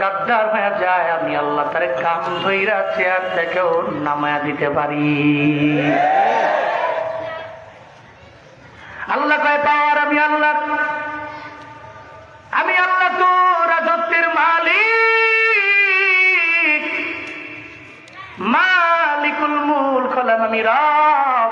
গাদ্দার হয়ে যায়, আমি আল্লাহ তারে কান ধইরা চেয়ার থেকেও নামায়া দিতে পারি। আল্লাহ কয় পাওয়ার আমি আল্লাহ, আমি আল্লাহ তো রাজত্বের মালিক, মালিকুল মুলক হলাম আমি রব।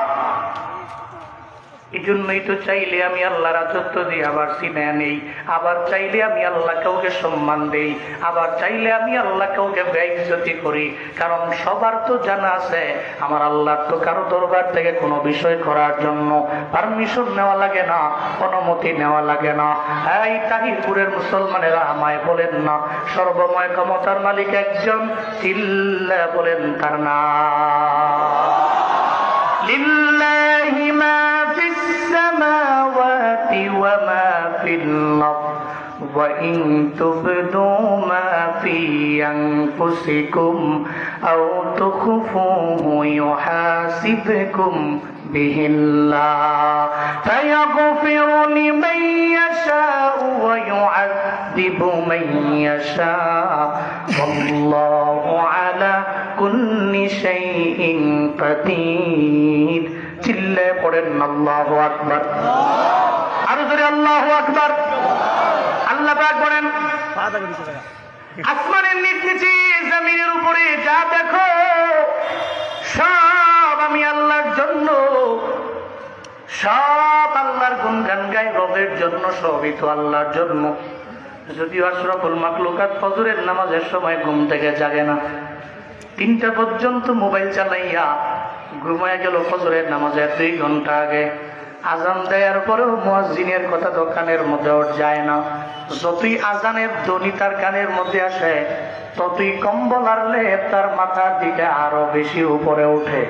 এই জন্যই তো চাইলে আমি আল্লাহ রাজত্ব দিই, আবার সিনে নেই, আবার চাইলে আমি আল্লাহ কাউকে সম্মান দেই, আবার চাইলে আমি আল্লাহ কাউকে বেইজ্জতি করি। কারণ সবার তো জানা আছে আমার আল্লাহর তো কারো দরবার থেকে কোনো বিষয় করার জন্য পারমিশন নেওয়া লাগে না, অনুমতি নেওয়া লাগে না। এই তাহিরপুরের মুসলমানেরা আমায় বলেন না, সর্বময় ক্ষমতার মালিক একজন, চিল্লা বলেন তার নাম। লিল্লাহি মা ফিস সামাওয়াতি ওয়া মা ফিল আরদ ওয়া ইন তুবদু মা ফি আনফুসিকুম আও তুখফুহু ইউহাসিবকুম বিহিল্লাহ ফায়াগফিরু লিমান ইয়াশাউ ওয়া ইউআযযিবু মান ইয়াশাউ ওয়াল্লাহু আলা কুল্লি শাইইন কাদির। চিল্লে পড়েন আল্লাহু আকবার। আরো জোরে আল্লাহু আকবার। আল্লাহ পাক বলেন আসমানের নিচে জমিনের উপরে যা দেখো সব আমি আল্লাহর জন্য, সব আল্লাহর গুণগান গায় রবের জন্য, সবই তো আল্লাহর জন্য। যদিও আশরাফুল মাখলুকাত ফজরের নামাজের সময় ঘুম থেকে জাগে না, 3টা পর্যন্ত মোবাইল চালাইয়া ঘুমায় গেল ফজরের নামাজের 2 ঘন্টা আগে। আজান দেওয়ার পরেও মুয়াজ্জিনের কথা তো কানের মধ্যে ওর যায় না। যতই আজানের ধ্বনি তার কানের মধ্যে আসে ততই কম্বল আরলে তার মাথার দিকে আরো বেশি উপরে উঠে,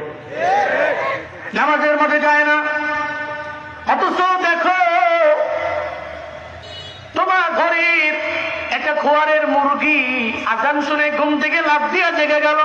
নামাজের মধ্যে যায় না। অথচ দেখো তোমার ঘরের একটা খোয়ারের মুরগি আজান শুনে ঘুম থেকে লাফ দিয়া জেগে গেল।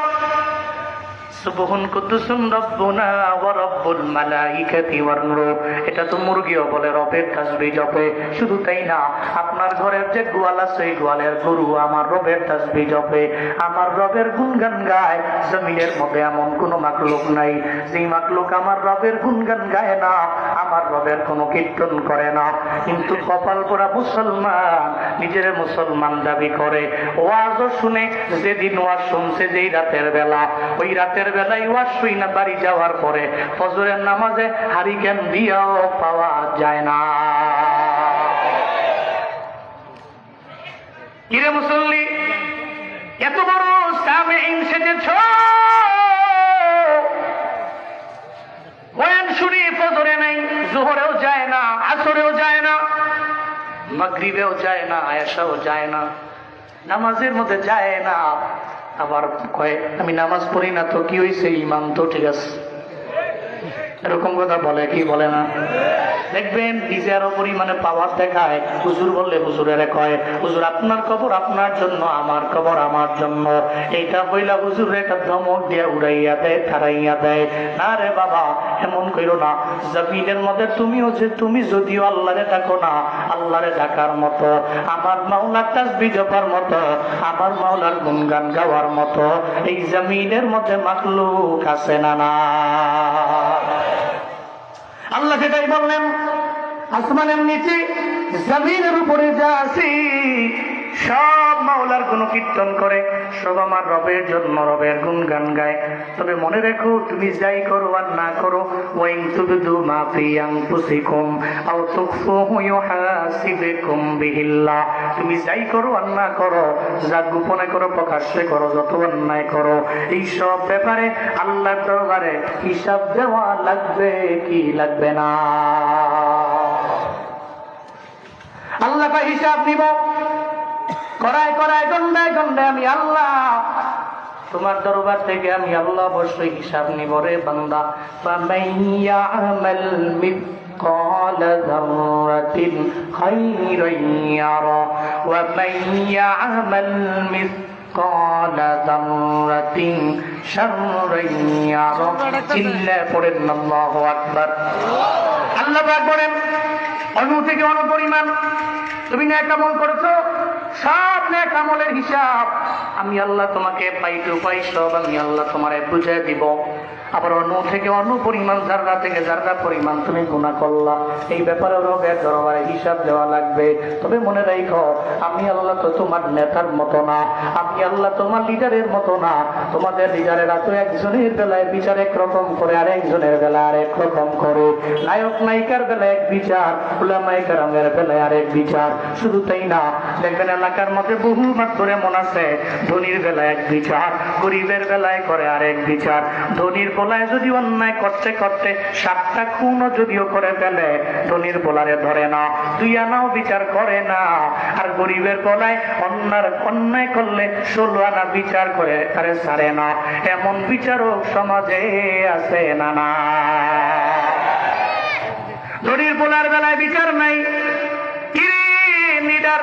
সুবহান কুদ্দুসুম রব্বুনা ওয়া রব্বুল মালাইকাতি ওয়ার রূহ। এটা তো মুরগিও বলে রবের তাসবিহ জপে। শুধু তাই না, আপনার ঘরের যে গোয়াল আছে এই গোয়ালের গরু আমার রবের তাসবিহ জপে, আমার রবের গুণগান গায়। জমিনের মধ্যে এমন কোন মাখলুক নাই যেই মাখলুক আমার রবের গুণগান গায় না, আমার রবের কোনো কীর্তন করে না। কিন্তু কপাল পোড়া মুসলমান নিজের মুসলমান দাবি করে। ওয়াজও শুনে, যেদিন ওয়াজ শুনছে যেই রাতের বেলা, ওই রাতের বেলায় ওয়াজ শুই না বাড়ি যাওয়ার পরে ফজরের নামাজে হারিকেন দিয়াও পাওয়া যায় না। কিরে মুসল্লি, এত বড় সামেঈন সেজেছ, বয়ান শুনি ফজরে নাই, যোহরেও যায় না, আসরেও যায় না, মাগরিবেও যায় না, আয়েশাও যায় না, নামাজের মধ্যে যায় না। আবার কয় আমি নামাজ পড়ি না তো কি হয়েছে, ইমান তো ঠিক আছে। এরকম কথা বলে কি বলে না? দেখবেন নিজে আরো পরিমাণে পাওয়ার দেখায়। হুজুর বললে হুজুরের কয় হুজুর আপনার কবর আপনার জন্য, আমার কবর আমার জন্য। এইটা বইলা হুজুর একটা ধমক দিয়ে উড়াইয়া দেয়, তারাইয়া দেয়। না রে বাবা, এমন কইরো না। জমিনের মধ্যে তুমিও যে তুমি যদিও আল্লাহরে ডাকো না, আল্লাহরে ডাকার মতো, আমার মাওলার তাসবিহ জপার মতো, আমার মাওলার গুণগান গাওয়ার মতো এই জমিনের মধ্যে মাখলুক আছে না? না, আল্লাহ সেটাই বললেন। আসমানের নিচে জমিনের উপরে যা আছে সব মাওলার গুণ কীর্তন করে, সব আমার রবের জন্য, রবের গুণগান গায়। তবে মনে রেখো, তুমি যাই করো আর না করো, ওয়াইন তুবদু মা ফি আনফুসিকুম আও তুখফুহু ইউহাসিবকুম বিহিল্লাহ। তুমি যাই করো আর না করো, যা গোপনে করো প্রকাশ্যে করো, যত অন্যায় করো, এই সব ব্যাপারে আল্লাহর দরবারে হিসাব দেওয়া লাগবে কি লাগবে না? আল্লাহ হিসাব নিব। করায় করায় গন্ডায় গন্ডায় আমি আল্লাহ তোমার দরবার থেকে আমি আল্লাহ অবশ্যই হিসাব নিব রে বান্দা। ফামাইয়া আমাল مثقال ذرة خيرا يره ومن يعمل مثقال ذرة شرا يره চিল্লা পড়েন আল্লাহু আকবার। আল্লাহ পাক বলেন, অনু থেকে অনুপরিমাণ তুমি নেক আমল করেছো, সব নেক আমলের হিসাব আমি আল্লাহ তোমাকে পাই টু পাই সব আমি আল্লাহ তোমারে বুঝিয়ে দিব। আবার অন্য থেকে অন্য পরিমাণ, জাররা থেকে জাররা পরিমাণ তুমি গুনাহ করলা, এই ব্যাপারে রবের দরবারে হিসাব দেওয়া লাগবে। তবে মনে রাখো, আমি আল্লাহ তো তোমার নেতার মতো না, আমি আল্লাহ তোমার লিডারের মতো না। তোমাদের লিডারেরা তো একজনের বেলায় বিচার একরকম করে, আর একজনের বেলায় আরেক রকম করে। নায়ক নায়িকার বেলায় এক বিচার, উলামায়ে কেরামের বেলায় আরেক বিচার। শুধু তাই না, দেখবেন এলাকার মধ্যে বহু মাত্রে মন আছে, ধনীর বেলায় এক বিচার, গরিবের বেলায় করে আরেক বিচার। ধনীর বলায় যদি অন্যায় করতে করতে 7টা খুনও যদিও করে ফেলে, ধনীর বলারে ধরে না, 2 আনাও বিচার করে না। আর গরিবের বলায় অন্যায় করলে 16 আনা বিচার করে তারে ছাড়ে না। এমন বিচারক সমাজে আছে না? না, ধনীর বলার বেলায় বিচার নাই। কিরে লিডার,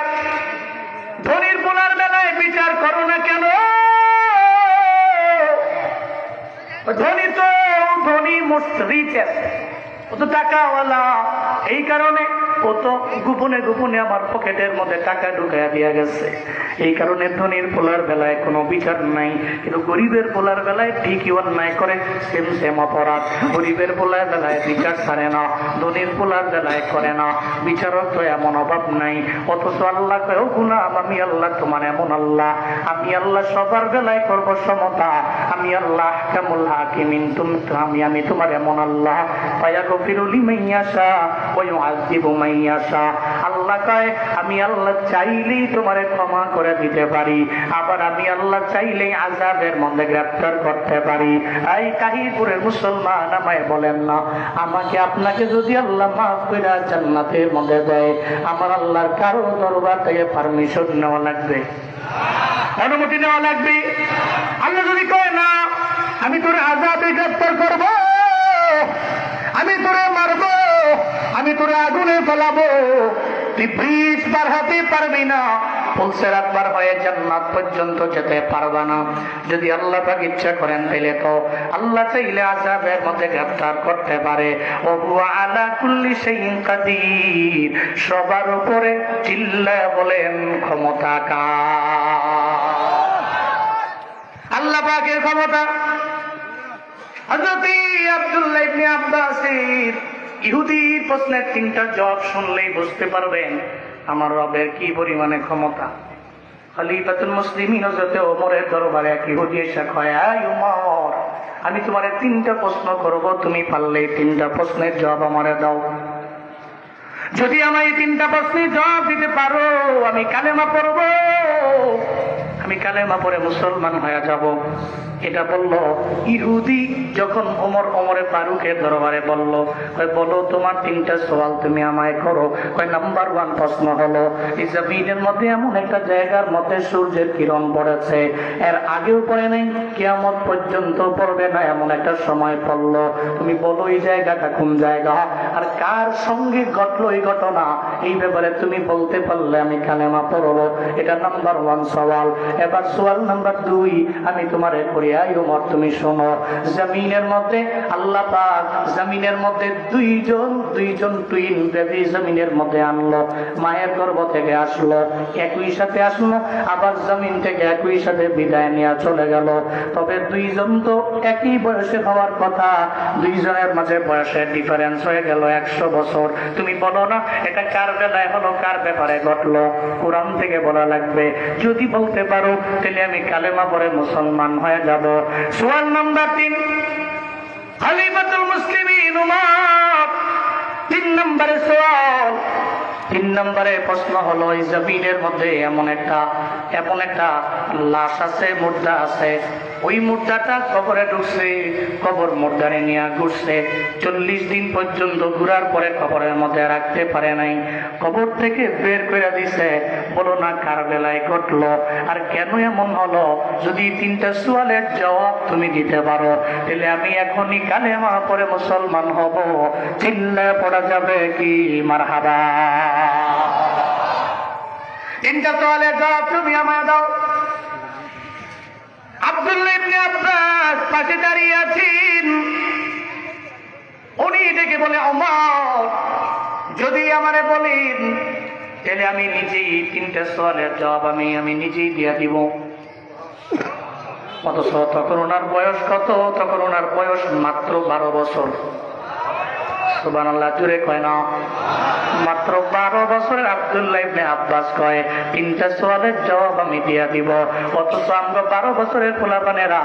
ধনীর বলার বেলায় বিচার করো না কেন? ধনী তো ধনী, মোস্ট রিচেস্ট, ও তো টাকাওয়ালা। এই কারণে ও তো গোপনে গোপনে আমার পকেটের মধ্যে টাকা ঢুকাইয়া দিয়া গেছে। এই কারণে ধনীর পোলার বেলায় কোনো বিচার নাই। কিন্তু গরিবের পোলার বেলায় ঠিকই অন্যায় করে, সেম সেম অপরাধ। গরিবের পোলার বেলায় বিচার ছাড়ে না, ধনীর পোলার বেলায় করে না। বিচারক তো এমন অভাব নাই। অথচ আল্লাহ কয়, ও গুলাম, আমি আল্লাহ তোমার এমন আল্লাহ, আমি আল্লাহ সবার বেলায় করবো সমতা। আমি আল্লাহ আহকামুল হাকিমিন, আমি তোমার এমন আল্লাহ। ফায়াগফিরু লিমান ইয়াশা ওয়া ইউআযযিবু মান ইয়াশা। আল্লাহ কয়, আমি আল্লাহ চাইলেই তোমারে ক্ষমা করে দিতে পারি, আবার আমি আল্লাহ চাইলেই আযাবের মধ্যে গ্রেফতার করতে পারি। এই কাহিপুরের মুসলমান আমায় বলেন না, আমাকে আপনাকে যদি আল্লাহ মাফ করে জান্নাতের মধ্যে দেয়, আমার আল্লাহর কারো দরবার থেকে পারমিশন নেওয়া লাগবে, অনুমতি নেওয়া লাগবে? আল্লাহ যদি কয় না, আমি তোর আযাবে গ্রেফতার করব, আমি তোরে মারবো, আমি তোরে আগুনে ফেলাবো, তুই ব্রিজ পার হতে পারবি না, ফুলসেরাত পার হয়ে জান্নাত পর্যন্ত যেতে পারবা না। যদি আল্লাহ পাক ইচ্ছা করেন, তাইলে তো আল্লাহ চাইলে আযাবের মধ্যে গ্রেফতার করতে পারে। ও হুয়া আলা কুল্লি শাইইন কাদির, সবার উপরে চিল্লায়া বলেন ক্ষমতা কার? আল্লাহ পাকের ক্ষমতা। হযরত আব্দুল্লাহ ইবনে আব্বাসের ইহুদির প্রশ্নের 3টা জবাব শুনলেই বুঝতে পারবেন আমার রবের কি পরিমাণে ক্ষমতা। খলিফাতুল মুসলিমিন হযরত ওমরের দরবারে এক ইহুদি এসে কয়, আয় ওমর, আমি তোমারে 3টা প্রশ্ন করব, তুমি পারলে 3টা প্রশ্নের জবাব আমারে দাও। যদি আমার এই 3টা প্রশ্নের জবাব দিতে পারো, আমি কালেমা পড়ব, আমি কালেমা পড়ে মুসলমান হয়ে যাব। এটা বলল ইহুদি যখন ওমরে ফারুকের দরবারে বলল, বলো তোমার 3টা সওয়াল তুমি আমায় করো। নাম্বার 1 প্রশ্ন হলো, এই জমিনের মধ্যে এমন একটা জায়গার মধ্যে সূর্যের কিরণ পড়েছে, এর আগেও পড়ে নাই, কিয়ামত পর্যন্ত পড়বে না, এমন একটা সময় পড়লো, তুমি বলো এই জায়গাটা কোন জায়গা, আর কার সঙ্গে ঘটলো এই ঘটনা, এই ব্যাপারে তুমি বলতে পারলে আমি কালেমা পড়বো। এটা নাম্বার 1 সওয়াল। এবার সওয়াল নাম্বার 2 আমি তোমারে করি, আয় ওমর, তুমি শোনো, জমিনের মধ্যে আল্লাহ পাক জমিনের মধ্যে দুইজন টুইন বেবি জমিনের মধ্যে আনলো, মায়ের গর্ভ থেকে আসলো, একই সাথে আসলো, আবার জমিন থেকে একই সাথে বিদায় নিয়ে চলে গেল। তবে 2জন তো একই বয়সে হওয়ার কথা, 2জনের মাঝে বয়সের ডিফারেন্স হয়ে গেল 100 বছর। তুমি বলো না এটা কার বেলায় হলো, কার ব্যাপারে ঘটলো? কোরআন থেকে বলা লাগবে। যদি বলতে পারো তাহলে আমি কালেমা পড়ে মুসলমান হয়ে যাব। সওয়াল নাম্বার 3, খলিফাতুল মুসলিমিন উমর 3 নম্বরে সওয়াল। 3 নম্বরে প্রশ্ন হলো, এই জমিনের মধ্যে এমন একটা লাশ আছে, মুর্দা আছে, ওই মুর্দাটা কবরে ঢুকছে, কবর মুর্দারে নিয়ে ঘুরছে, 40 দিন পর্যন্ত ঘুরার পরে কবরের মধ্যে রাখতে পারে নাই, কবর থেকে বের করে দিছে। বলো না কার বেলায় ঘটলো আর কেন এমন হলো? যদি 3টা সওয়ালের জবাব তুমি দিতে পারো, তাহলে আমি এখনই কালেমা পড়ে মুসলমান হব। চিল্লায় পড়া যাবে কি মারহাবা? 3টা সওয়ালের জবাব তুমি আমায় দাও। আব্দুল্লাহ ইবনে আব্বাস পাশে দাঁড়িয়ে আছেন, উনি ডেকে বলে, ওমর, যদি আমারে বলেন তাহলে আমি নিজেই 3টা সওয়ালের জবাব আমি নিজেই দিয়া দিব। অথচ তখন ওনার বয়স কত? তখন ওনার বয়স মাত্র 12 বছর। সুবহানাল্লাহ, জুড়ে কয় না? মাত্র 12 বছরের আব্দুল্লাহ ইবনে আব্বাস কয় 3টা সওয়ালের জবাব আমি দিয়া দিব। অথচ আমরা 12 বছরের পোলাপানেরা